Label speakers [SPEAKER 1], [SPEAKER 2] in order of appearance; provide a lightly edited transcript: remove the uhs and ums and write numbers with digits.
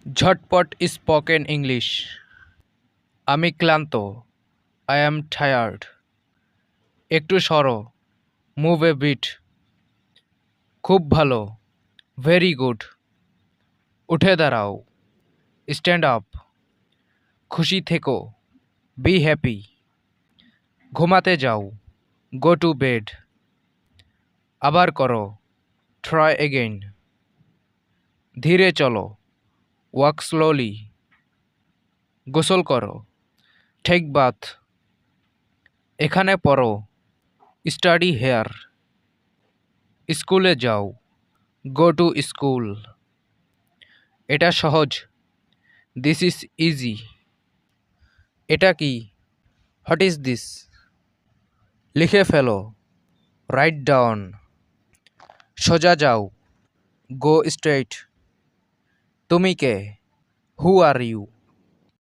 [SPEAKER 1] ঝটপট spoken English. আমি ক্লান্ত। I am tired. একটু সরো। Move a bit. খুব ভালো। Very good. উঠে দাঁড়াও। Stand up. খুশি থেকো। Be happy. ঘুমাতে যাও। Go to bed. আবার করো। Try again. ধীরে চলো। Walk slowly. গোসল করো। Take bath. এখানে পড়ো। Study here. স্কুলে যাও। Go to school. এটা সহজ। This is easy. এটা কি? What is this? লিখে ফেলো। Write down. সোজা যাও। Go straight. তুমি কে? হু আর ইউ?